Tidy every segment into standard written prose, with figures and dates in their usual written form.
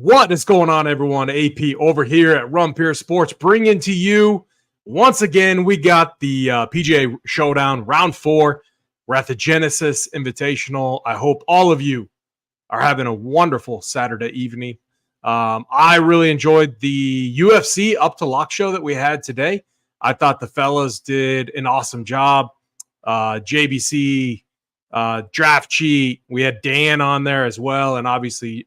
What is going on, everyone? AP over here at Rum Pure Sports, bringing to you once again. We got the PGA Showdown round 4. We're at the Genesis Invitational. I hope all of you are having a wonderful Saturday evening. I really enjoyed the UFC Up to Lock show that we had today. I thought the fellas did an awesome job. JBC, Draft Cheat. We had Dan on there as well, and obviously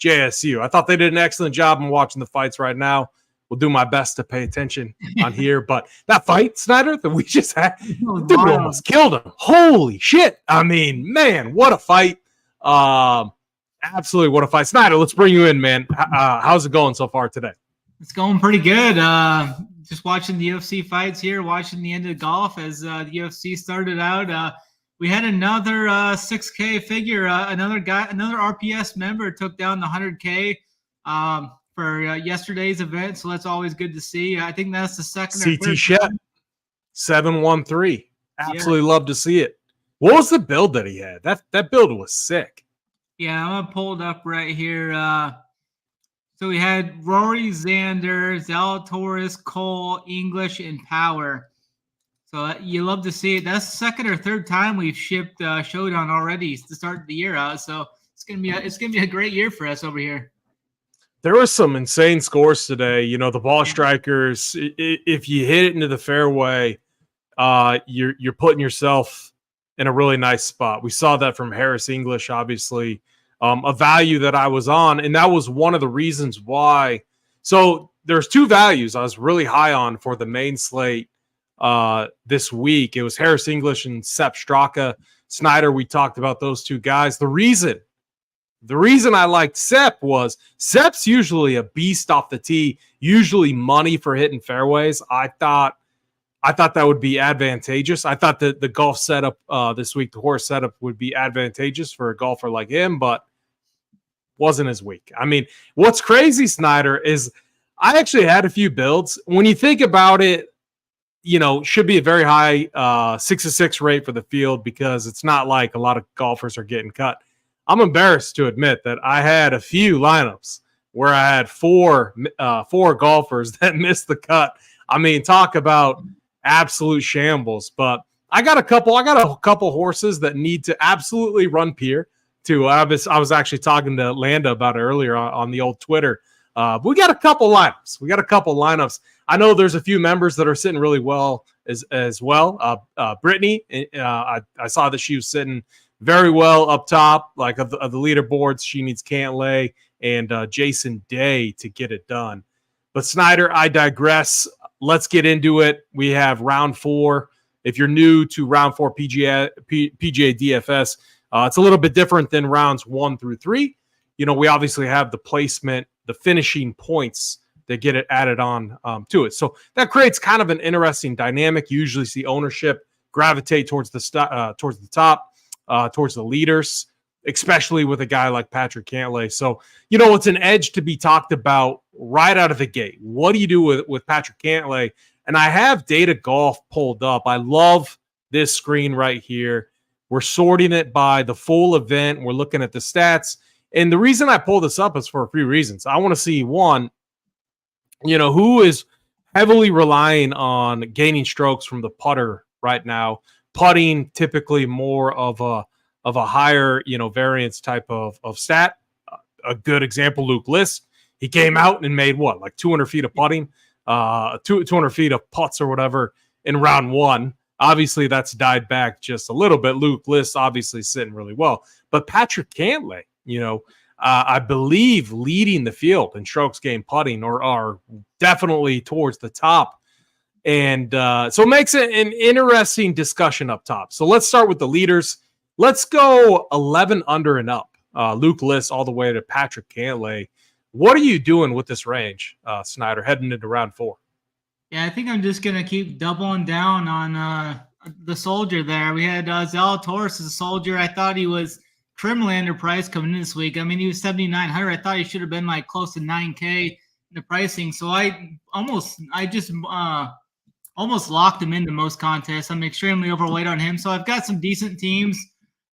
JSU. I thought they did an excellent job in watching the fights right now. We'll do my best to pay attention on here. But that fight, Snyder, that we just had, dude, we almost killed him. Holy shit. I mean, man, what a fight. Absolutely what a fight. Snyder, let's bring you in, man. How's it going so far today? It's going pretty good. Just watching the UFC fights here, watching the end of golf as the UFC started out. We had another 6K figure. Another RPS member took down the 100K for yesterday's event, so that's always good to see. I think that's the second or CT third Shep, time. 713. Absolutely love to see it. What was the build that he had? That build was sick. Yeah, I'm gonna pull it up right here. So we had Rory, Xander, Zalatoris, Cole, English, and Power. So you love to see it. That's the second or third time we've shipped Showdown already to start the year out. So it's gonna be a great year for us over here. There were some insane scores today. You know, the ball strikers. If you hit it into the fairway, you're putting yourself in a really nice spot. We saw that from Harris English, obviously, a value that I was on, and that was one of the reasons why. So there's two values I was really high on for the main slate this week. It was Harris English and Sepp Straka. Snyder, we talked about those two guys. The reason I liked Sepp was Sepp's usually a beast off the tee, usually money for hitting fairways. I thought that would be advantageous. I thought that the golf setup this week, the horse setup, would be advantageous for a golfer like him, but wasn't as weak. I mean, what's crazy, Snyder, is I actually had a few builds. When you think about it, you know, should be a very high 6-6 rate for the field because it's not like a lot of golfers are getting cut. I'm embarrassed to admit that I had a few lineups where I had four golfers that missed the cut. I mean, talk about absolute shambles. But I got a couple horses that need to absolutely run Pier. I was actually talking to Landa about it earlier on the old Twitter. We got a couple lineups. I know there's a few members that are sitting really well as well. Brittany, I saw that she was sitting very well up top, like of the leaderboards. She needs Cantlay and Jason Day to get it done. But Snyder, I digress. Let's get into it. We have round 4. If you're new to round 4 PGA DFS, it's a little bit different than rounds 1 through 3. You know, we obviously have the placement, the finishing points that get it added on to it. So that creates kind of an interesting dynamic. You usually see ownership gravitate towards the top, towards the leaders, especially with a guy like Patrick Cantlay. So, you know, it's an edge to be talked about right out of the gate. What do you do with Patrick Cantlay? And I have Data Golf pulled up. I love this screen right here. We're sorting it by the full event. We're looking at the stats. And the reason I pull this up is for a few reasons. I want to see, one, you know, who is heavily relying on gaining strokes from the putter right now. Putting typically more of a higher, you know, variance type of stat. A good example, Luke List. He came out and made what, like 200 feet of putting, 200 feet of putts or whatever in round 1. Obviously, that's died back just a little bit. Luke List obviously sitting really well, but Patrick Cantlay, you know, I believe leading the field in strokes gained putting or are definitely towards the top. And so it makes it an interesting discussion up top. So let's start with the leaders. Let's go 11 under and up. Luke List all the way to Patrick Cantlay. What are you doing with this range, Snyder, heading into round 4? Yeah, I think I'm just going to keep doubling down on the soldier there. We had Zalatoris as a soldier. I thought he was criminally underpriced coming in this week. I mean, he was 7,900. I thought he should have been like close to 9K in the pricing. So I just almost locked him into most contests. I'm extremely overweight on him. So I've got some decent teams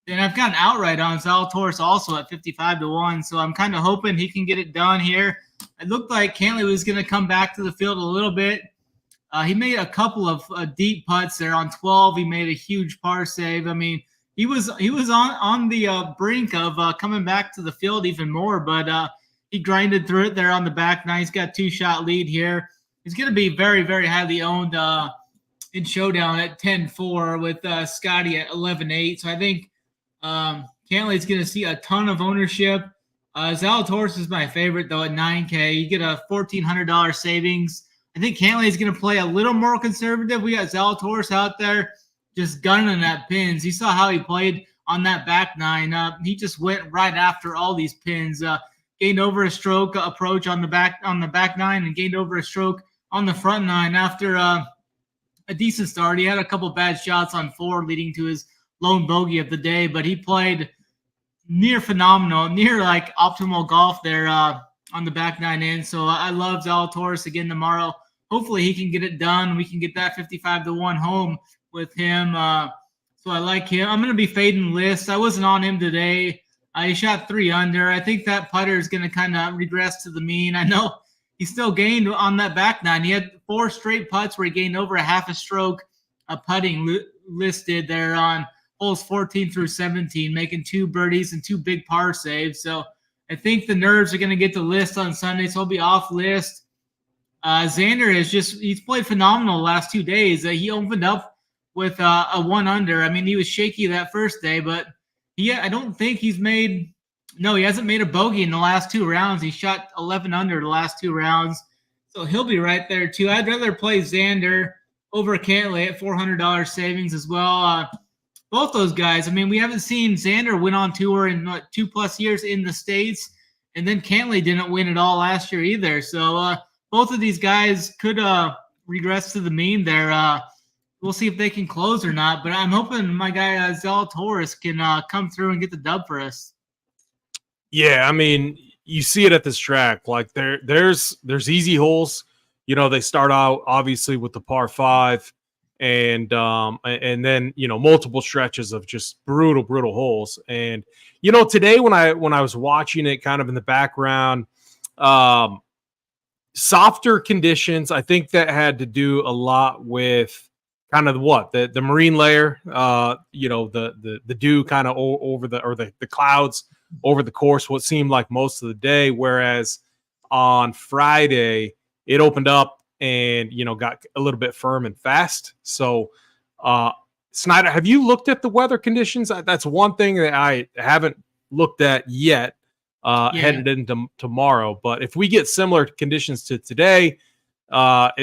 And I've got an outright on Zalatoris also at 55-1. So I'm kind of hoping he can get it done here. It looked like Cantlay was going to come back to the field a little bit. He made a couple of deep putts there on 12. He made a huge par save. I mean, he was on the brink of coming back to the field even more, but he grinded through it there on the back nine. He's got 2-shot lead here. He's going to be very, very highly owned in Showdown at 10-4 with Scotty at 11-8. So I think Cantlay's going to see a ton of ownership. Zalatoris is my favorite, though, at 9K. You get a $1,400 savings. I think Cantlay is going to play a little more conservative. We got Zalatoris out there just gunning at pins. You saw how he played on that back nine. He just went right after all these pins. Gained over a stroke approach on the back nine and gained over a stroke on the front nine after a decent start. He had a couple bad shots on 4 leading to his lone bogey of the day, but he played near phenomenal, near like optimal golf there on the back nine in. So I love Zalatoris again tomorrow. Hopefully he can get it done. We can get that 55-1 home with him. So I like him. I'm going to be fading List. I wasn't on him today. He shot 3 under. I think that putter is going to kind of regress to the mean. I know he still gained on that back nine. He had 4 straight putts where he gained over a half a stroke putting listed there on holes 14 through 17, making 2 birdies and 2 big par saves. So I think the nerves are going to get the List on Sunday, so he'll be off List. Xander he's played phenomenal the last 2 days. He opened up with a 1 under. I mean, he was shaky that first day, but I don't think he hasn't made a bogey in the last 2 rounds. He shot 11 under the last 2 rounds. So he'll be right there too. I'd rather play Xander over Cantlay at $400 savings as well. Both those guys, I mean, we haven't seen Xander win on tour in 2+ years in the States. And then Cantlay didn't win at all last year either. So both of these guys could regress to the mean there. We'll see if they can close or not. But I'm hoping my guy Zalatoris can come through and get the dub for us. Yeah, I mean, you see it at this track. Like there's easy holes. You know, they start out obviously with the par 5, and then multiple stretches of just brutal holes. And today when I was watching it, kind of in the background, softer conditions. I think that had to do a lot with kind of the marine layer. The dew kind of over the clouds over the course what seemed like most of the day, whereas on Friday it opened up and got a little bit firm and fast. So Snyder, have you looked at the weather conditions? That's one thing that I haven't looked at yet headed into tomorrow. But if we get similar conditions to today, I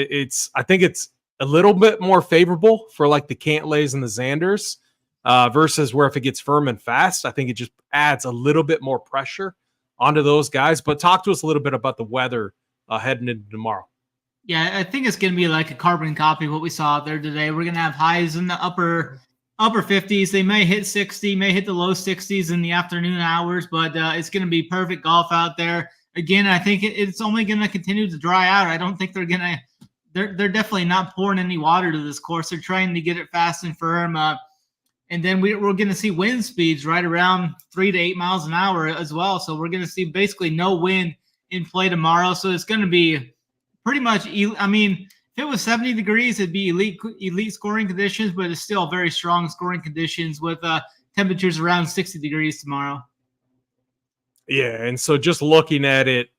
think it's a little bit more favorable for like the Cantlays and the Xanders versus where if it gets firm and fast, I think it just adds a little bit more pressure onto those guys. But talk to us a little bit about the weather heading into tomorrow. Yeah, I think it's going to be like a carbon copy of what we saw out there today. We're going to have highs in the upper 50s. They may hit 60, may hit the low 60s in the afternoon hours, but it's going to be perfect golf out there. Again, I think it's only going to continue to dry out. I don't think they're definitely not pouring any water to this course. They're trying to get it fast and firm. And then we're going to see wind speeds right around 3 to 8 miles an hour as well. So we're going to see basically no wind in play tomorrow. So it's going to be pretty much, I mean, if it was 70 degrees, it'd be elite scoring conditions, but it's still very strong scoring conditions with temperatures around 60 degrees tomorrow. Yeah, and so just looking at it,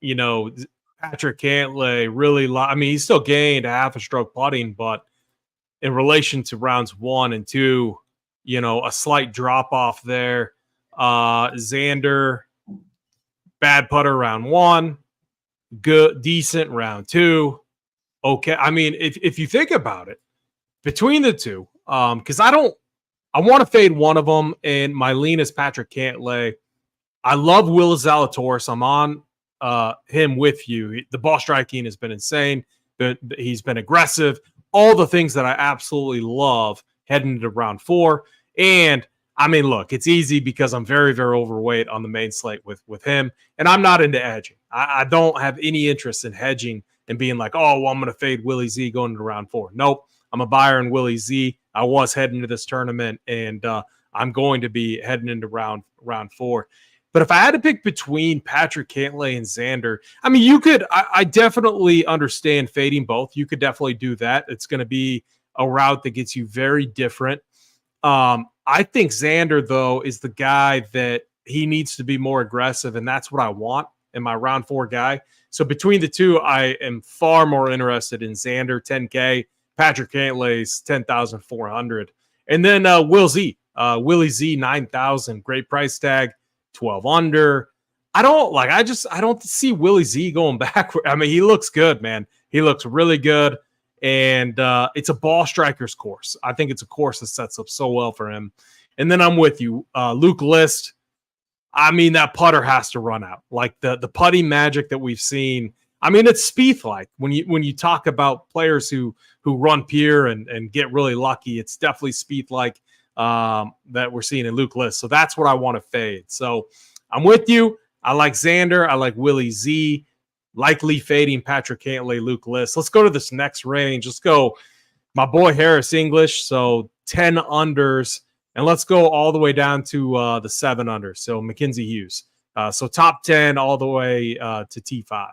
Patrick Cantlay really, he still gained a half a stroke putting, but in relation to rounds 1 and 2, a slight drop off there. Xander, bad putter round 1, good, decent round 2. Okay. I mean, if you think about it, between the two, because I want to fade one of them, and my lean is Patrick Cantlay. I love Will Zalatoris. I'm on him with you. The ball striking has been insane. He's been aggressive. All the things that I absolutely love heading into round 4. And I mean, look, it's easy because I'm very, very overweight on the main slate with him, and I'm not into hedging. I don't have any interest in hedging and being like, oh, well, I'm going to fade Willie Z going into round 4. Nope. I'm a buyer in Willie Z. I was heading into this tournament, and I'm going to be heading into round 4. But if I had to pick between Patrick Cantlay and Xander, I mean, you could. I definitely understand fading both. You could definitely do that. It's going to be a route that gets you very different. I think Xander, though, is the guy that he needs to be more aggressive, and that's what I want in my round 4 guy. So between the two, I am far more interested in Xander, 10K, Patrick Cantlay's 10,400. And then Willie Z, 9,000, great price tag, 12 under. I don't see Willie Z going backward. I mean, he looks good, man. He looks really good. And it's a ball striker's course. I think it's a course that sets up so well for him. And then I'm with you. Luke List, I mean, that putter has to run out. Like the putting magic that we've seen. I mean, it's Spieth-like. When you talk about players who run pier and get really lucky, it's definitely Spieth-like that we're seeing in Luke List. So that's what I want to fade. So I'm with you. I like Xander. I like Willie Z. Likely fading Patrick Cantlay, Luke List. Let's go to this next range. Let's go my boy Harris English. So 10 unders. And let's go all the way down to the 7 unders. So Mackenzie Hughes. So top 10 all the way to T5.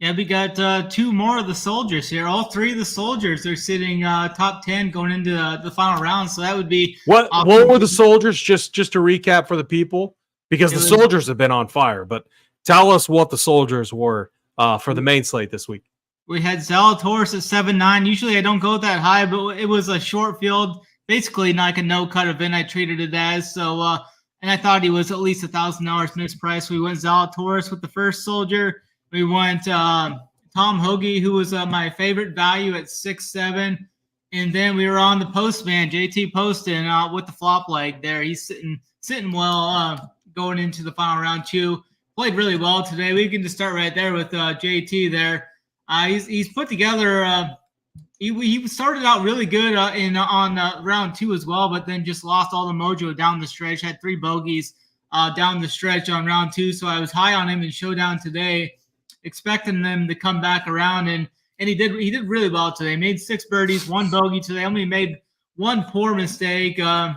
Yeah, we got 2 more of the soldiers here. All 3 of the soldiers are sitting top 10 going into the final round. So that would be what were the soldiers? Just to recap for the people, because the soldiers have been on fire. But tell us what the soldiers were for the main slate this week. We had Zalatoris at 7-9. Usually I don't go that high, but it was a short field, basically like a no-cut event. I treated it as so, and I thought he was at least $1,000 mispriced. We went Zalatoris with the first soldier. We went Tom Hoagie, who was my favorite value at 6-7. And then we were on the postman, JT Poston, with the flop leg there. He's sitting well going into the final round 2. Played really well today. We can just start right there with JT there. He's put together he started out really good on round 2 as well, but then just lost all the mojo down the stretch. Had 3 bogeys down the stretch on round 2, so I was high on him in Showdown today, expecting them to come back around, and he did really well today. Made 6 birdies, 1 bogey today. Only made 1 poor mistake. I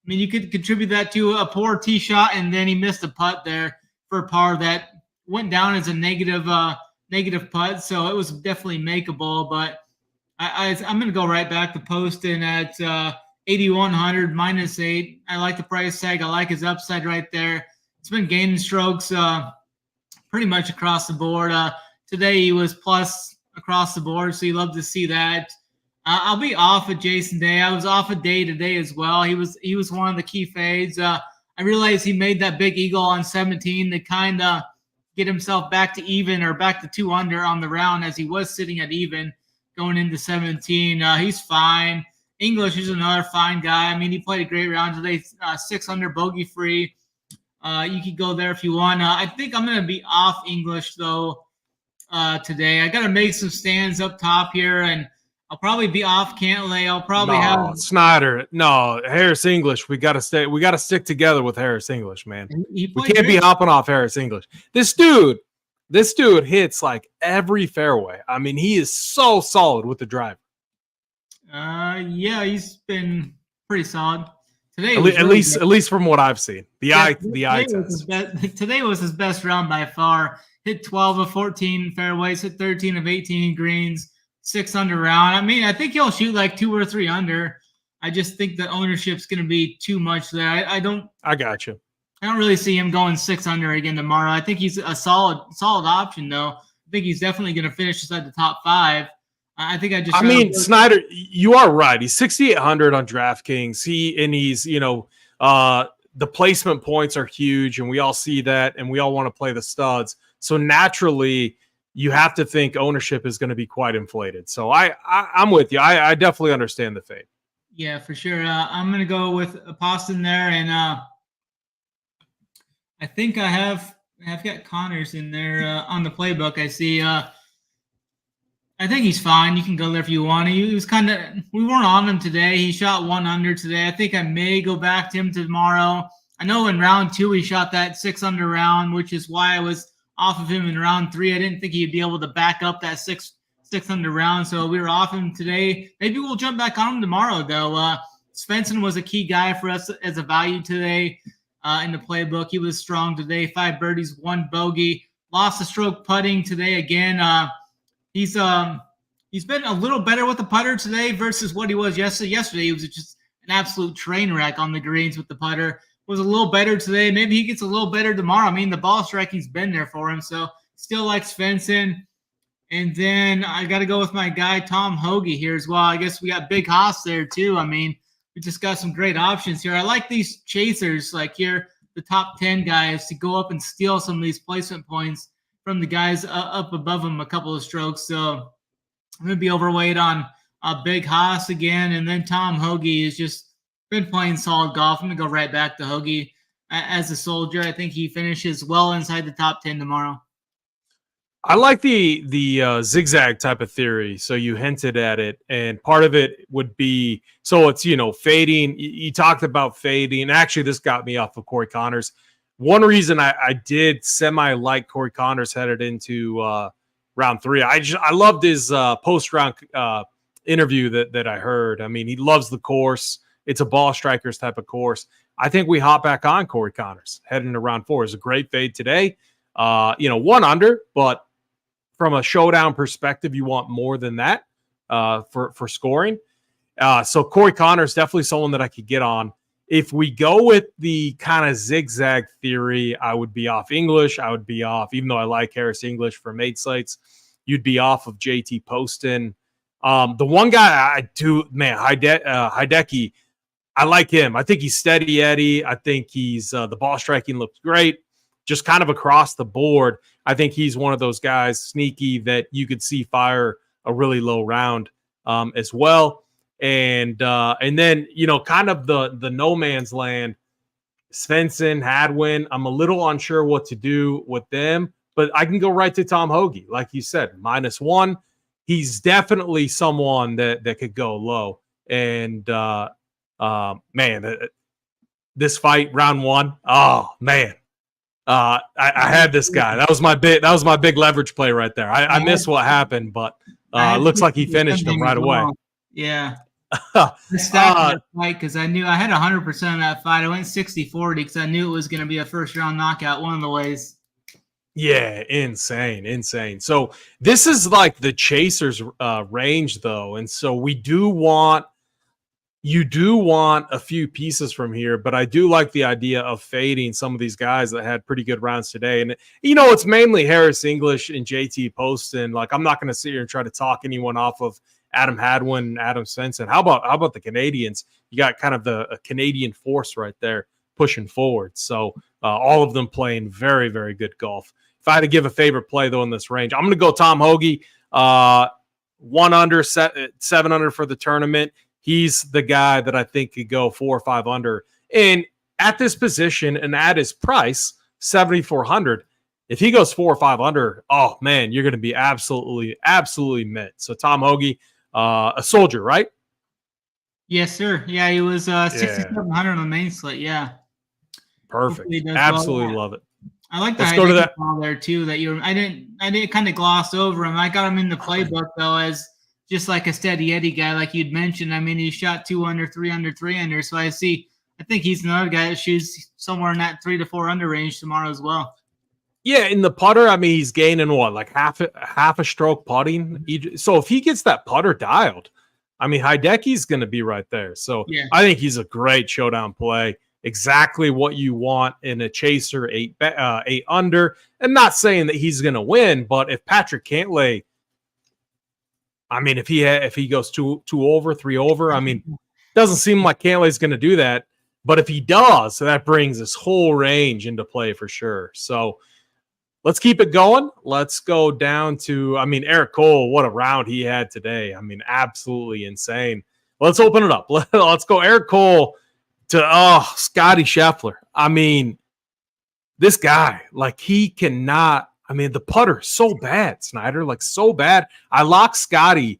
mean, you could contribute that to a poor tee shot, and then he missed a putt there for a par that went down as a negative putt, so it was definitely makeable. But I'm going to go right back to Poston at 8,100 -8. I like the price tag. I like his upside right there. It's been gaining strokes pretty much across the board. Today he was plus across the board, so you love to see that. I'll be off of Jason Day. I was off a Day today as well. He was one of the key fades. I realized he made that big eagle on 17 to kind of get himself back to even or back to 2 under on the round, as he was sitting at even going into 17. He's fine. English is another fine guy. I mean, he played a great round today, 6 under bogey free. You could go there if you want. I think I'm going to be off English, though, today. I got to make some stands up top here, and I'll probably be off Cantlay. I'll probably have Snyder. No, Harris English. We got to stick together with Harris English, man. We can't be hopping off Harris English. This dude hits like every fairway. I mean, he is so solid with the driver. Yeah, he's been pretty solid today. At least from what I've seen, the eye test. Today was his best round by far. Hit 12 of 14 fairways. Hit 13 of 18 greens. 6 under round. I mean, I think he'll shoot like 2 or 3 under. I just think the ownership's going to be too much there. I got you. I don't really see him going 6 under again tomorrow. I think he's a solid option, though. I think he's definitely going to finish inside the top 5. I mean, Snyder, you are right. He's 6,800 on DraftKings. He's the placement points are huge, and we all see that, and we all want to play the studs. So naturally, you have to think ownership is going to be quite inflated. So I'm with you. I definitely understand the fade. Yeah, for sure. I'm going to go with Poston there, and I think I've got Connors in there on the playbook. I see. I think he's fine. You can go there if you want. He was we weren't on him today. He shot 1 under today. I think I may go back to him tomorrow. I know in round 2 he shot that 6 under round, which is why I was off of him in round 3. I didn't think he'd be able to back up that 6 under round, so we were off him today. Maybe we'll jump back on him tomorrow, though. Svensson was a key guy for us as a value today in the playbook. He was strong today. 5 birdies, 1 bogey. Lost a stroke putting today again. He's been a little better with the putter today versus what he was yesterday. Yesterday he was just an absolute train wreck on the greens with the putter. Was a little better today. Maybe he gets a little better tomorrow. I mean, the ball striking's been there for him, so still like Svensson. And then I got to go with my guy Tom Hoge here as well. I guess we got Big Haas there too. I mean, we just got some great options here. I like these chasers like here, the top 10 guys, to go up and steal some of these placement points from the guys up above them a couple of strokes. So I'm going to be overweight on Big Haas again. And then Tom Hoge has just been playing solid golf. I'm going to go right back to Hoge as a soldier. I think he finishes well inside the top 10 tomorrow. I like the zigzag type of theory. So you hinted at it, and part of it would be, so it's, fading. You talked about fading. Actually, this got me off of Corey Connors. One reason I did semi-like Corey Connors headed into round 3. I loved his post-round interview that I heard. I mean, he loves the course. It's a ball strikers type of course. I think we hop back on Corey Connors heading into round 4. It's a great fade today. 1 under, but from a showdown perspective, you want more than that for scoring. So Corey Connors definitely someone that I could get on. If we go with the kind of zigzag theory, I would be off English. I would be off, even though I like Harris English for made slates, you'd be off of JT Poston. The one guy I do, man, Hideki, I like him. I think he's steady Eddie. I think he's the ball striking looks great. Just kind of across the board, I think he's one of those guys, sneaky, that you could see fire a really low round as well. And then, kind of the no man's land, Svensson, Hadwin, I'm a little unsure what to do with them, but I can go right to Tom Hoge. Like you said, -1. He's definitely someone that could go low. And, man, this fight, round 1, oh, man. I had this guy. That was my big leverage play right there. I missed what happened, but it looks like he finished him right away. Yeah. I stacked that fight because I knew I had 100% of that fight. I went 60-40 because I knew it was going to be a first round knockout one of the ways. Yeah, insane. So this is like the chasers range though, and so you do want a few pieces from here, but I do like the idea of fading some of these guys that had pretty good rounds today. And, it's mainly Harris English and JT Poston. Like, I'm not going to sit here and try to talk anyone off of Adam Hadwin and Adam Svensson. How about the Canadians? You got kind of a Canadian force right there pushing forward. So all of them playing very, very good golf. If I had to give a favorite play, though, in this range, I'm going to go Tom Hoge, 1 under, 7 under for the tournament. He's the guy that I think could go 4 or 5 under. And at this position and at his price, 7,400, if he goes 4 or 5 under, oh, man, you're going to be absolutely mint. So Tom Hoge, a soldier, right? Yes, sir. Yeah, he was 6,700 on the main slate. Yeah. Perfect. Absolutely love it. I like the go to that ball there, too, that I didn't kind of gloss over him. I got him in the playbook, though, as just like a steady Eddie guy, like you'd mentioned. I mean, he shot 2 under, 3 under, 3 under. So I think he's another guy that shoots somewhere in that 3 to 4 under range tomorrow as well. Yeah, in the putter, I mean, he's gaining what, like half a stroke putting. So if he gets that putter dialed, I mean, Hideki's going to be right there. So yeah. I think he's a great showdown play. Exactly what you want in a chaser, 8 under. And not saying that he's going to win, but if Patrick Cantlay, I mean, if he goes 2 over, 3 over, I mean, doesn't seem like Cantlay's going to do that. But if he does, so that brings this whole range into play for sure. So let's keep it going. Let's go down to, I mean, Eric Cole, what a round he had today. I mean, absolutely insane. Let's open it up. Let's go Eric Cole to, Scotty Scheffler. I mean, this guy, like, he cannot. I mean, the putter is so bad, Snyder, like so bad. I locked Scotty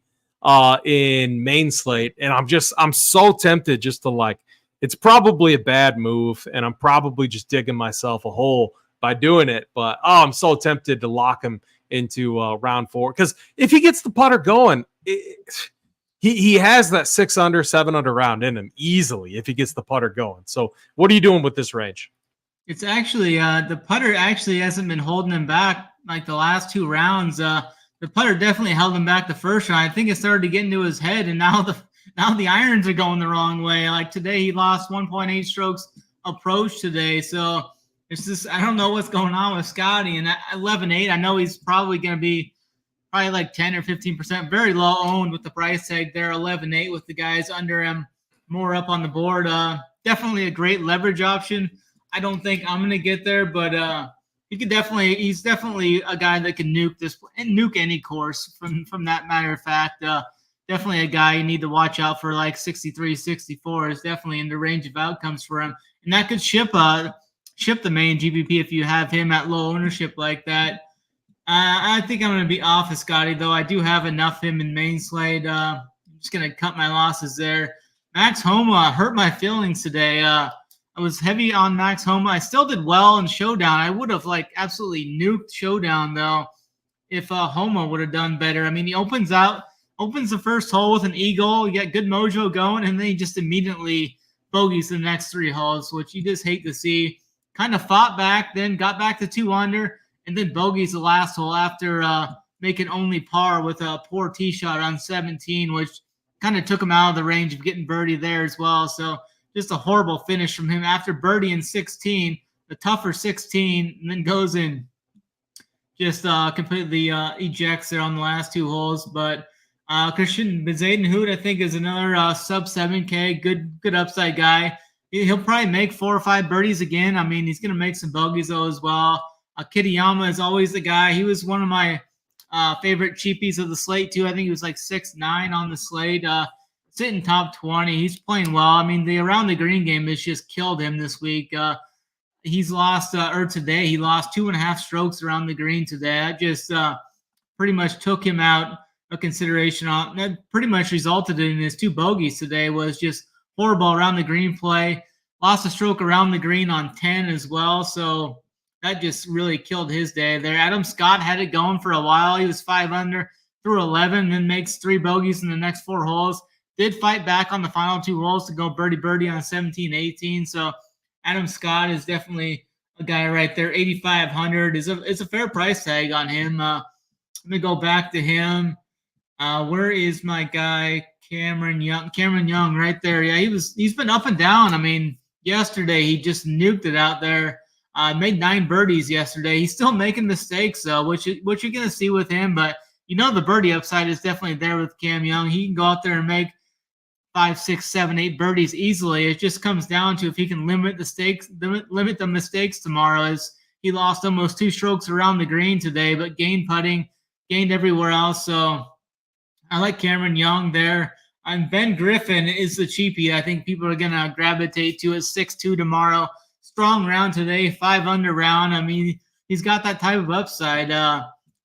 in main slate, and I'm so tempted just to, like, it's probably a bad move, and I'm probably just digging myself a hole by doing it. But I'm so tempted to lock him into round 4 because if he gets the putter going, he has that 6 under, 7 under round in him easily if he gets the putter going. So what are you doing with this range? It's actually the putter actually hasn't been holding him back like the last 2 rounds. The putter definitely held him back the first round. I think it started to get into his head, and now the irons are going the wrong way. Like today, he lost 1.8 strokes approach today. So it's just I don't know what's going on with Scotty. And at 11.8, I know he's probably going to be probably like 10 or 15%, very low owned with the price tag there. 11.8 with the guys under him, more up on the board. Definitely a great leverage option. I don't think I'm going to get there, but he's definitely a guy that can nuke any course from that matter of fact. Definitely a guy you need to watch out for, like 63, 64 is definitely in the range of outcomes for him. And that could ship the main GPP if you have him at low ownership like that. I think I'm going to be off of Scotty, though. I do have enough him in main slate. I'm just going to cut my losses there. Max Homa hurt my feelings today. I was heavy on Max Homa. I still did well in Showdown. I would have absolutely nuked Showdown though if Homa would have done better. I mean, he opens the first hole with an eagle. You got good mojo going, and then he just immediately bogeys the next 3 holes, which you just hate to see. Kind of fought back, then got back to 2 under, and then bogeys the last hole after making only par with a poor tee shot on 17, which kind of took him out of the range of getting birdie there as well. So just a horrible finish from him after birdie in 16, the tougher 16, and then goes in just completely ejects there on the last 2 holes. But Christian Bezuidenhout, I think, is another sub 7K, good upside guy. He'll probably make 4 or 5 birdies again. I mean, he's going to make some bogeys though as well. Kitayama is always the guy. He was one of my favorite cheapies of the slate too. I think he was like 6'9" on the slate. Sitting top 20. He's playing well. I mean, the around the green game has just killed him this week. He's lost, today, he lost 2.5 strokes around the green today. That just pretty much took him out of consideration. That pretty much resulted in his 2 bogeys today. Was just horrible around the green play. Lost a stroke around the green on 10 as well. So that just really killed his day there. Adam Scott had it going for a while. He was 5 under through 11, then makes 3 bogeys in the next 4 holes. Did fight back on the final 2 holes to go birdie on 17, 18. So Adam Scott is definitely a guy right there. 8,500 is a fair price tag on him. Let me go back to him. Where is my guy Cameron Young? Cameron Young right there. Yeah, he's been up and down. I mean, yesterday he just nuked it out there. Made 9 birdies yesterday. He's still making mistakes though, which you're gonna see with him. But you know the birdie upside is definitely there with Cam Young. He can go out there and make 5, 6, 7, 8 birdies easily. It just comes down to if he can limit the mistakes tomorrow. As he lost almost 2 strokes around the green today, but gained putting, gained everywhere else. So I like Cameron Young there. And Ben Griffin is the cheapie. I think people are gonna gravitate to it. 6-2 tomorrow. Strong round today, 5 under round. I mean, he's got that type of upside.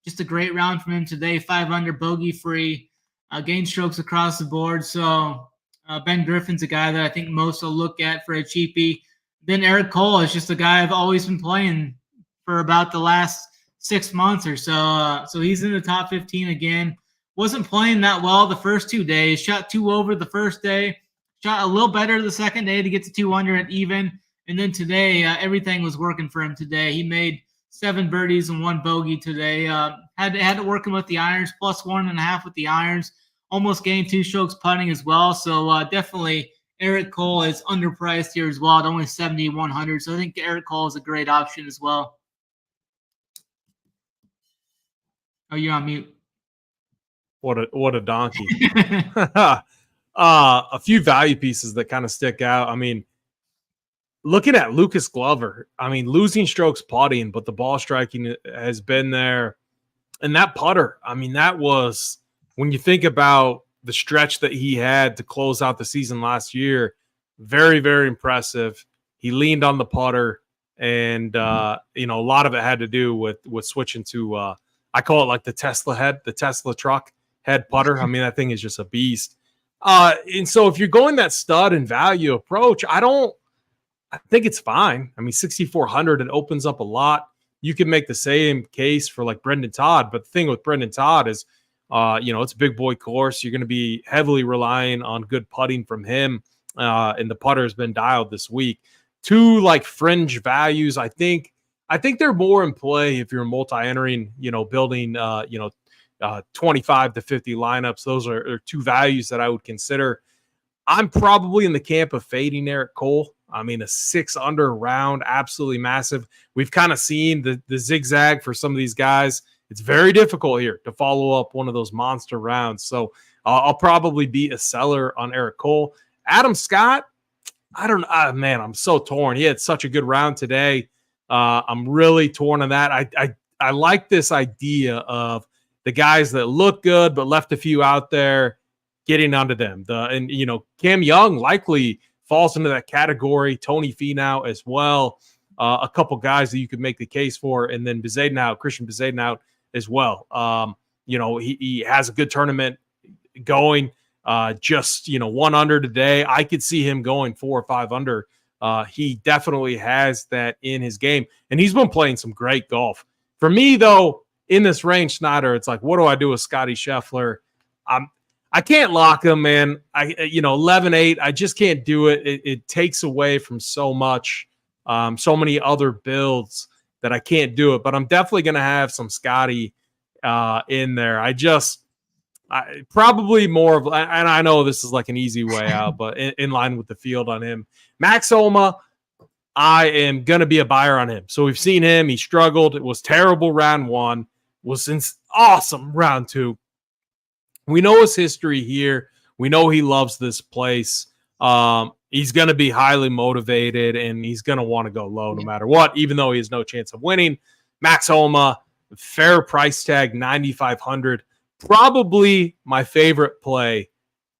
Just a great round from him today. 5 under, bogey free, gain strokes across the board. So Ben Griffin's a guy that I think most will look at for a cheapie. Then Eric Cole is just a guy I've always been playing for about the last 6 months or so. So he's in the top 15 again. Wasn't playing that well the first 2 days. Shot 2 over the first day. Shot a little better the second day to get to 2 under and even. And then today, everything was working for him today. He made 7 birdies and 1 bogey today. Had to work him with the irons, plus 1.5 with the irons. Almost gained 2 strokes putting as well. So definitely Eric Cole is underpriced here as well at only 7,100. So I think Eric Cole is a great option as well. Oh, you're on mute. What a donkey. A few value pieces that kind of stick out. I mean, looking at Lucas Glover, I mean, losing strokes putting, but the ball striking has been there. And that putter, I mean, that was, when you think about the stretch that he had to close out the season last year, very, very impressive. He leaned on the putter, and, a lot of it had to do with switching to, I call it like the Tesla truck head putter. I mean, that thing is just a beast. And so if you're going that stud and value approach, I think it's fine. I mean, 6,400, it opens up a lot. You can make the same case for like Brendan Todd, but the thing with Brendan Todd is It's a big boy course. You're going to be heavily relying on good putting from him. And the putter has been dialed this week. Two like fringe values. I think they're more in play if you're multi-entering, building, 25 to 50 lineups. Those are two values that I would consider. I'm probably in the camp of fading Eric Cole. I mean, a 6 under round, absolutely massive. We've kind of seen the zigzag for some of these guys. It's very difficult here to follow up one of those monster rounds. So I'll probably be a seller on Eric Cole. Adam Scott, I don't know. Man, I'm so torn. He had such a good round today. I'm really torn on that. I like this idea of the guys that look good but left a few out there, getting onto them. Cam Young likely falls into that category. Tony Finau as well. A couple guys that you could make the case for, and then Christian Bezaden as well. He has a good tournament going. Just 1 under today. I could see him going 4 or 5 under. He definitely has that in his game, and he's been playing some great golf. For me, though, in this range, Snyder, it's like, what do I do with Scotty Scheffler? I can't lock him, man. 11-8. I just can't do it. It takes away from so much, so many other builds that I can't do it. But I'm definitely going to have some Scotty in there. I probably more of, and I know this is like an easy way out, but in line with the field on him. Max Homa, I am going to be a buyer on him. So we've seen him. He struggled. It was terrible round 1. Was awesome round 2. We know his history here. We know he loves this place. He's going to be highly motivated, and he's going to want to go low no matter what, even though he has no chance of winning. Max Homa, fair price tag, 9,500. Probably my favorite play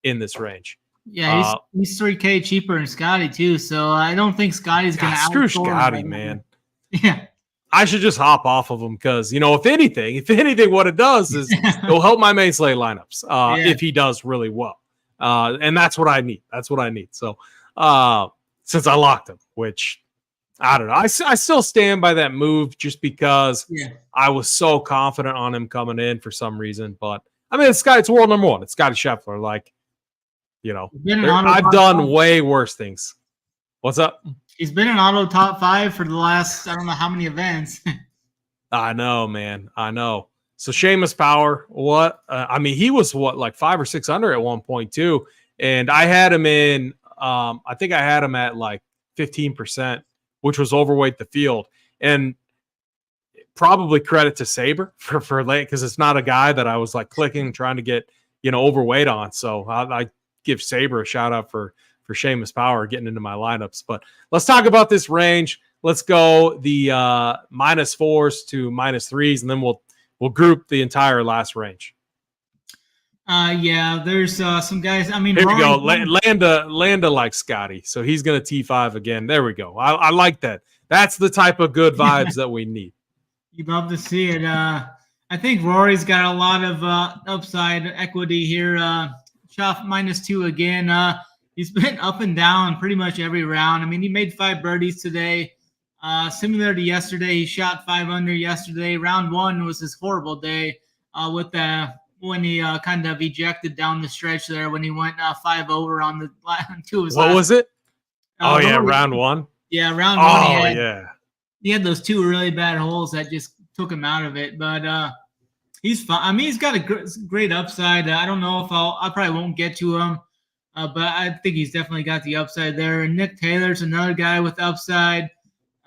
in this range. Yeah, he's 3K cheaper than Scotty too, so I don't think Scotty's going to screw Scotty, man. Yeah. I should just hop off of him because, if anything, what it does is it'll help my main slate lineups if he does really well. And that's what I need. So since I locked him, which I don't know, I still stand by that move just because I was so confident on him coming in for some reason. But I mean, it's world number 1. It's Scotty Scheffler. Like, I've done way worse things. What's up? He's been in auto top 5 for the last, I don't know how many events. I know, man. I know. So Seamus Power, what? He was like 5 or 6 under at one point too. And I had him in, I think I had him at like 15%, which was overweight the field. And probably credit to Sabre for late, because it's not a guy that I was like clicking, trying to get, overweight on. So I give Sabre a shout out for Seamus Power getting into my lineups. But let's talk about this range. Let's go the -4s to -3s, and then we'll group the entire last range. There's some guys. I mean, here we go. Landa likes Scotty, so he's going to T5 again. There we go. I like that. That's the type of good vibes that we need. You'd love to see it. I think Rory's got a lot of upside equity here. Shot -2 again. He's been up and down pretty much every round. I mean, he made 5 birdies today. Similar to yesterday, he shot 5 under yesterday. Round 1 was his horrible day when he kind of ejected down the stretch there when he went 5 over on the 2 of his What was it? Round 1? Yeah, round 1. He had those 2 really bad holes that just took him out of it. But he's fine. I mean, he's got a great upside. I don't know if I probably won't get to him. But I think he's definitely got the upside there. And Nick Taylor's another guy with upside.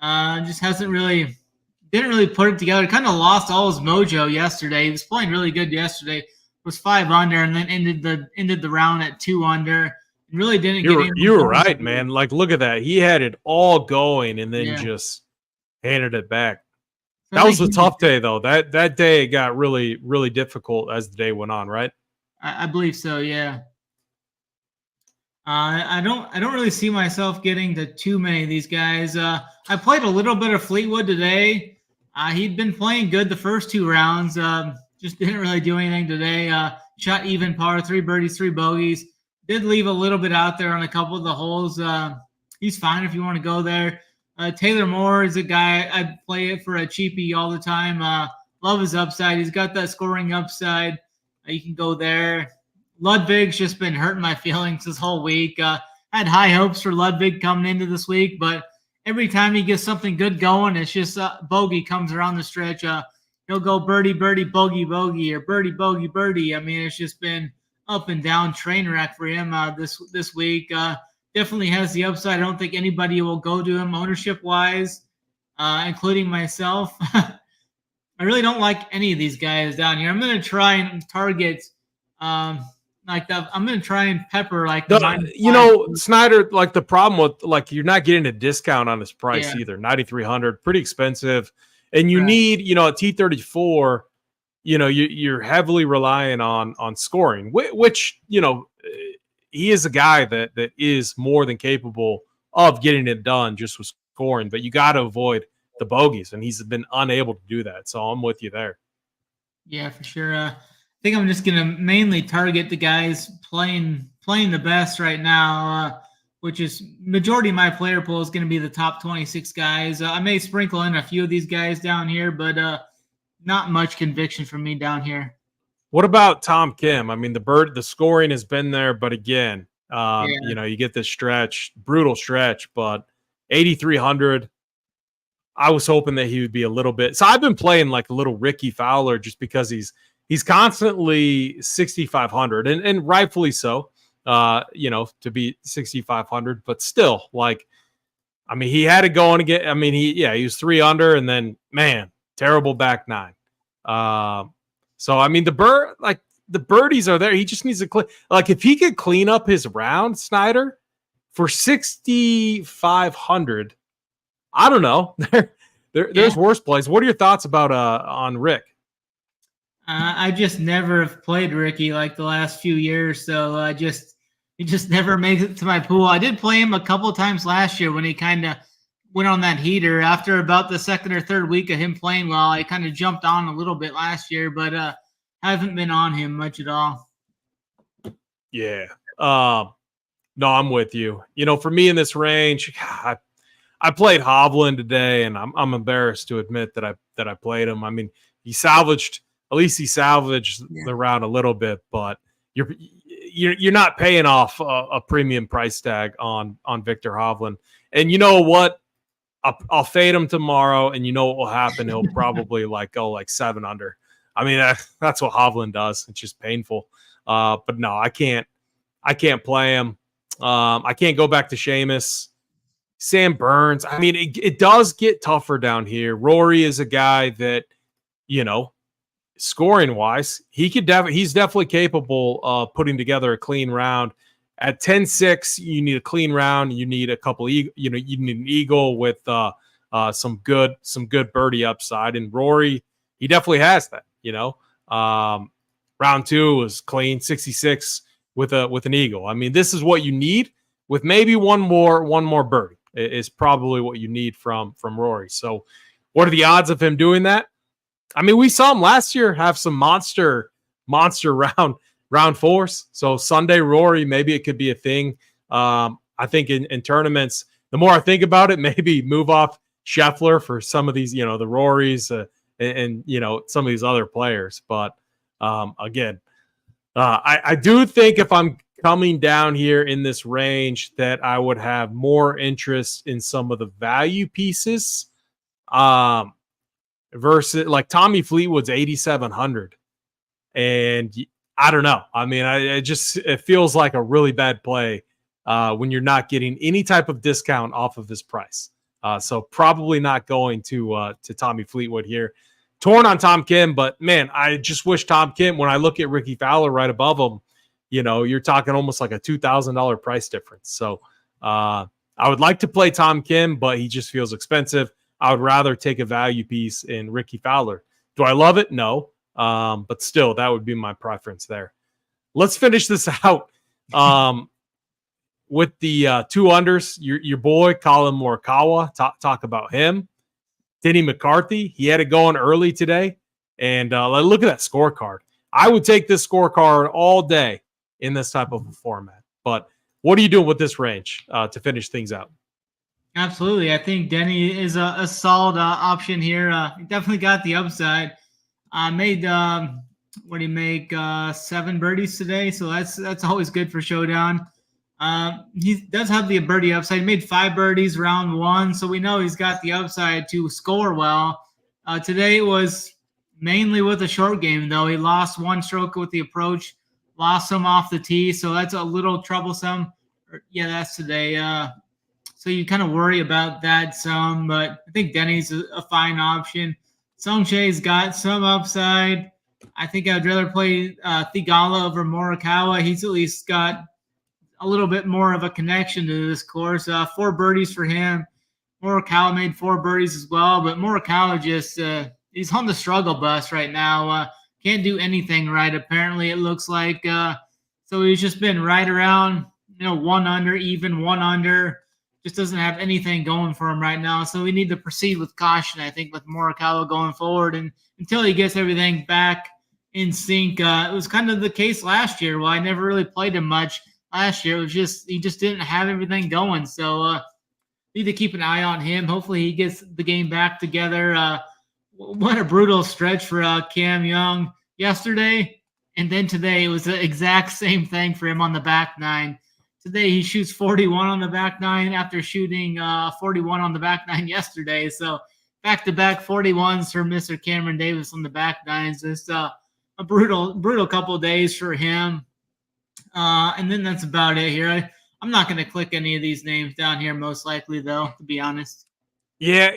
Just didn't really put it together. Kind of lost all his mojo yesterday. He was playing really good yesterday. Was 5 under and then ended the round at 2 under. And really didn't get in. You were right, man. Like, look at that. He had it all going and then just handed it back. That was a tough day, though. That day got really, really difficult as the day went on, right? I believe so, yeah. I don't really see myself getting to too many of these guys. I played a little bit of Fleetwood today. He'd been playing good the first 2 rounds. Just didn't really do anything today. Shot even par, 3 birdies, 3 bogeys. Did leave a little bit out there on a couple of the holes. He's fine if you want to go there. Taylor Moore is a guy I play it for a cheapie all the time. Love his upside. He's got that scoring upside. You can go there. Ludwig's just been hurting my feelings this whole week. Had high hopes for Ludwig coming into this week, but every time he gets something good going, it's just bogey comes around the stretch. He'll go birdie, birdie, bogey, bogey, or birdie, bogey, birdie. I mean, it's just been up and down train wreck for him this week. Definitely has the upside. I don't think anybody will go to him ownership-wise, including myself. I really don't like any of these guys down here. I'm going to try and target I'm going to try and pepper Snyder, like the problem with like you're not getting a discount on his price either. 9,300, pretty expensive. And you need, at T34, you're heavily relying on scoring, which, he is a guy that is more than capable of getting it done just with scoring, but you got to avoid the bogeys, and he's been unable to do that. So I'm with you there. Yeah, for sure. I think I'm just going to mainly target the guys playing the best right now, which is majority of my player pool is going to be the top 26 guys. I may sprinkle in a few of these guys down here, but not much conviction from me down here. What about Tom Kim? I mean, the scoring has been there, but again, you get this brutal stretch, but 8,300. I was hoping that he would be a little bit. So I've been playing like a little Ricky Fowler just because he's constantly 6,500 and rightfully so, to be 6,500, but still he had it going again. I mean, he was 3 under and then, man, terrible back 9. So, I mean, the birdies are there. He just needs to clean. Like if he could clean up his round, Snyder, for 6,500, I don't know. There's worse plays. What are your thoughts about on Rick? I just never have played Ricky like the last few years, so he just never makes it to my pool. I did play him a couple of times last year when he kind of went on that heater. After about the second or third week of him playing well, I kind of jumped on a little bit last year, but haven't been on him much at all. Yeah. No, I'm with you. For me in this range, I played Hovland today, and I'm embarrassed to admit that I played him. I mean, he salvaged the round a little bit, but you're not paying off a premium price tag on Victor Hovland. And you know what? I'll fade him tomorrow, and you know what will happen? He'll probably go 7 under. I mean, that's what Hovland does. It's just painful. But no, I can't play him. I can't go back to Seamus. Sam Burns. I mean, it does get tougher down here. Rory is a guy that, scoring wise, he's definitely capable of putting together a clean round. At 10-6, you need a clean round. You need a couple. You need an eagle with some good birdie upside. And Rory, he definitely has that. Round 2 was clean, 66 with an eagle. I mean, this is what you need with maybe one more birdie. Is probably what you need from Rory. So what are the odds of him doing that? I mean, we saw him last year have some monster round 4s. So Sunday Rory, maybe it could be a thing. I think in tournaments, the more I think about it, maybe move off Scheffler for some of these, the Rorys and some of these other players. But again, I do think if I'm coming down here in this range that I would have more interest in some of the value pieces versus like Tommy Fleetwood's 8,700. And I don't know. I mean, it feels like a really bad play when you're not getting any type of discount off of this price. So probably not going to Tommy Fleetwood here. Torn on Tom Kim, but man, I just wish Tom Kim, when I look at Ricky Fowler right above him, you're talking almost like a $2,000 price difference. So I would like to play Tom Kim, but he just feels expensive. I would rather take a value piece in Ricky Fowler. Do I love it? No. But still, that would be my preference there. Let's finish this out with the 2 unders. Your boy, Colin Morikawa, talk about him. Denny McCarthy, he had it going early today. And look at that scorecard. I would take this scorecard all day in this type of a format. But what are you doing with this range to finish things out? Absolutely. I think Denny is a solid option here. Definitely got the upside. Made what do you make? 7 birdies today, so that's always good for Showdown. He does have the birdie upside. He made 5 birdies round 1, so we know he's got the upside to score well. Today was mainly with a short game, though. He lost 1 stroke with the approach, lost some off the tee, so that's a little troublesome. Yeah, that's today. So you kind of worry about that some, but I think Denny's a fine option. Songchae's got some upside. I think I'd rather play Thigala over Morikawa. He's at least got a little bit more of a connection to this course. 4 birdies for him. Morikawa made 4 birdies as well, but Morikawa just he's on the struggle bus right now. Can't do anything right, apparently, it looks like. So he's just been right around, 1 under, even 1 under. Just doesn't have anything going for him right now. So we need to proceed with caution, I think, with Morikawa going forward. And until he gets everything back in sync, it was kind of the case last year. Well, I never really played him much last year. It was just he just didn't have everything going. So need to keep an eye on him. Hopefully he gets the game back together. What a brutal stretch for Cam Young yesterday. And then today it was the exact same thing for him on the back 9. Today he shoots 41 on the back 9 after shooting 41 on the back 9 yesterday. So back-to-back 41s for Mr. Cameron Davis on the back 9s. It's a brutal couple of days for him. And then that's about it here. I'm not going to click any of these names down here, most likely, though, to be honest. Yeah,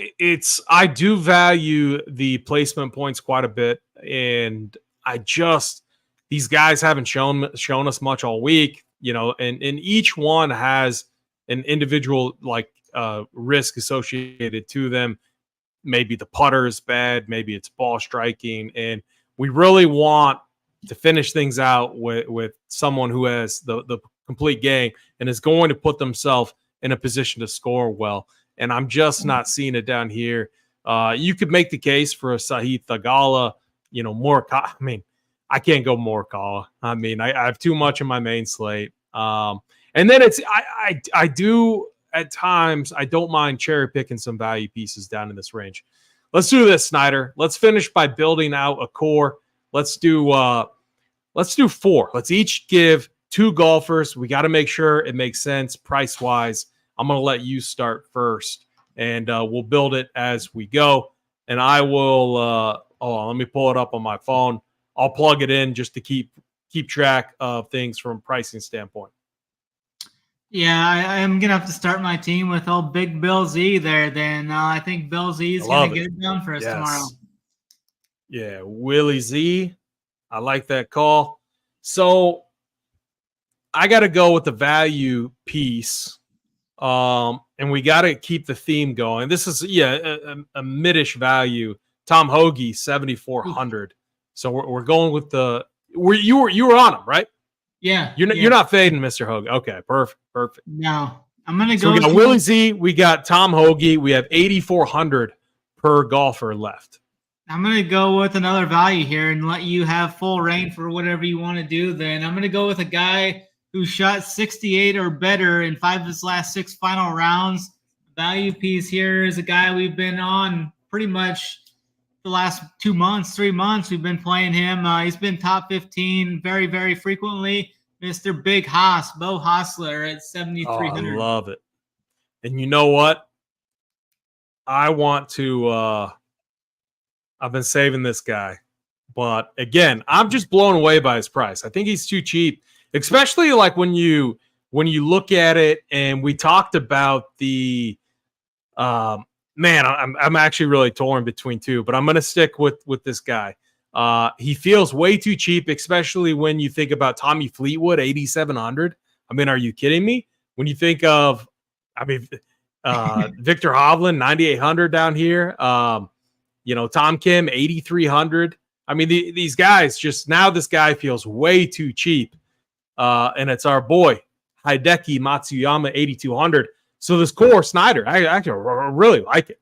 I do value the placement points quite a bit, and these guys haven't shown us much all week. And each one has an individual risk associated to them. Maybe the putter is bad, maybe it's ball striking, and we really want to finish things out with someone who has the complete game and is going to put themselves in a position to score well. And I'm just not seeing it down here. You could make the case for a Sahith Thagala, Morikawa. I mean, I can't go Morikawa. I mean, I have too much in my main slate. And then I do at times, I don't mind cherry picking some value pieces down in this range. Let's do this, Snyder. Let's finish by building out a core. Let's do 4. Let's each give 2 golfers. We got to make sure it makes sense price wise. I'm going to let you start first, and we'll build it as we go. And I will. Let me pull it up on my phone. I'll plug it in just to keep track of things from a pricing standpoint. Yeah, I am going to have to start my team with old Big Bill Z there then. I think Bill Z is going to get it done for us tomorrow. Yeah, Willie Z. I like that call. So I got to go with the value piece, and we got to keep the theme going. This is, a mid-ish value. Tom Hoagie, 7,400. So we're going with you were on him, right? Yeah. You're not fading Mr. Hoagie. Okay, perfect. No, I'm gonna go. So we got Willie Z, we got Tom Hoagie, we have 8,400 per golfer left. I'm gonna go with another value here and let you have full reign for whatever you want to do. Then I'm gonna go with a guy who shot 68 or better in 5 of his last 6 final rounds. Value piece here is a guy we've been on pretty much the last 2 months, 3 months. We've been playing him. He's been top 15 very, very frequently. Mr. Big Haas, Bo Hostler at 7,300. I love it. And you know what? I want to I've been saving this guy. But again, I'm just blown away by his price. I think he's too cheap, especially like when you look at it. And we talked about the man, I'm actually really torn between 2, but I'm going to stick with this guy. He feels way too cheap, especially when you think about Tommy Fleetwood, 8,700. I mean, are you kidding me? When you think of, Victor Hovland, 9,800 down here. Tom Kim, 8,300. I mean, these guys this guy feels way too cheap. And it's our boy, Hideki Matsuyama, 8,200. So this core, Snyder, I actually really like it.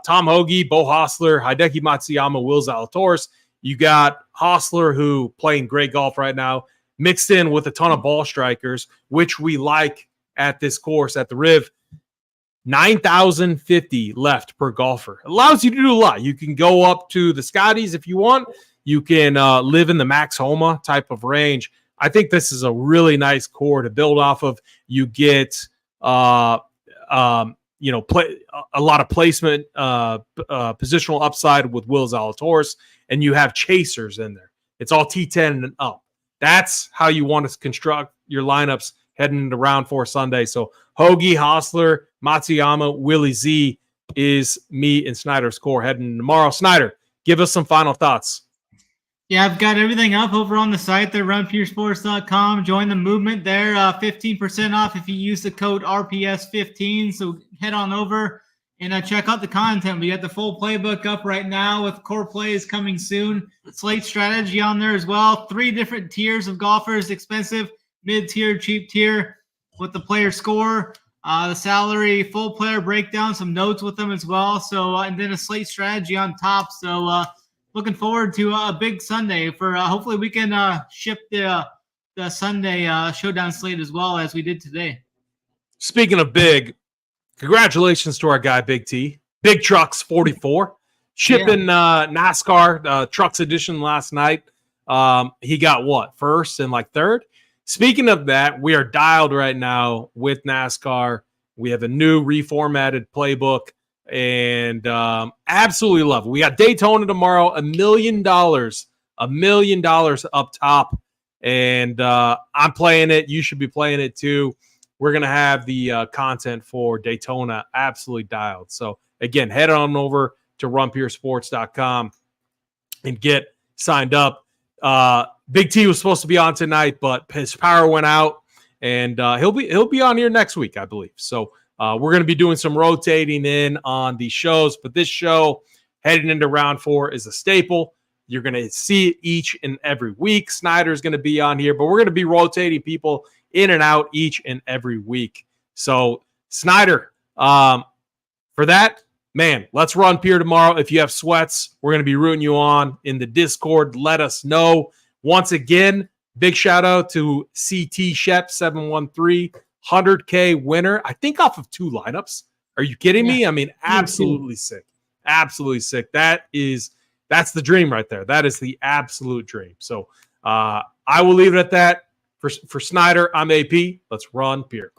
Tom Hoagie, Bo Hostler, Hideki Matsuyama, Will Zalatoris. You got Hostler, who playing great golf right now, mixed in with a ton of ball strikers, which we like at this course at the Riv. 9,050 left per golfer. Allows you to do a lot. You can go up to the Scotties if you want. You can live in the Max Homa type of range. I think this is a really nice core to build off of. You get play a lot of placement, positional upside with Will Zalatoris, and you have chasers in there. It's all T10 and up. That's how you want to construct your lineups heading into round 4 Sunday. So Hoagie, Hostler, Matsuyama, Willie Z is me and Snyder's core heading tomorrow. Snyder, give us some final thoughts. Yeah, I've got everything up over on the site there, runpuresports.com. Join the movement there. 15% off if you use the code RPS15. So head on over and check out the content. We got the full playbook up right now with core plays coming soon. Slate strategy on there as well. 3 different tiers of golfers: expensive, mid-tier, cheap tier, with the player score, the salary, full player breakdown, some notes with them as well. So and then a slate strategy on top. So looking forward to a big Sunday for hopefully we can ship the Sunday showdown slate as well as we did today. Speaking of big, congratulations to our guy Big T. Big Trucks 44. Shipping NASCAR Trucks Edition last night. He got what? First and like third? Speaking of that, we are dialed right now with NASCAR. We have a new reformatted playbook and absolutely love it. We got Daytona tomorrow, $1 million up top. And I'm playing it. You should be playing it too. We're going to have the content for Daytona absolutely dialed. So again, head on over to runpuresports.com and get signed up. Big T was supposed to be on tonight, but his power went out, and he'll be on here next week, I believe. So we're going to be doing some rotating in on the shows, but this show heading into round 4 is a staple. You're going to see it each and every week. Snyder's going to be on here, but we're going to be rotating people in and out each and every week. So Snyder, for that, man, let's run Pier tomorrow. If you have sweats, we're going to be rooting you on in the Discord. Let us know. Once again, big shout out to CT Shep 713, 100K winner. I think off of 2 lineups. Are you kidding me? I mean, absolutely sick. Absolutely sick. That's the dream right there. That is the absolute dream. So I will leave it at that. For Snyder, I'm AP. Let's run Pier.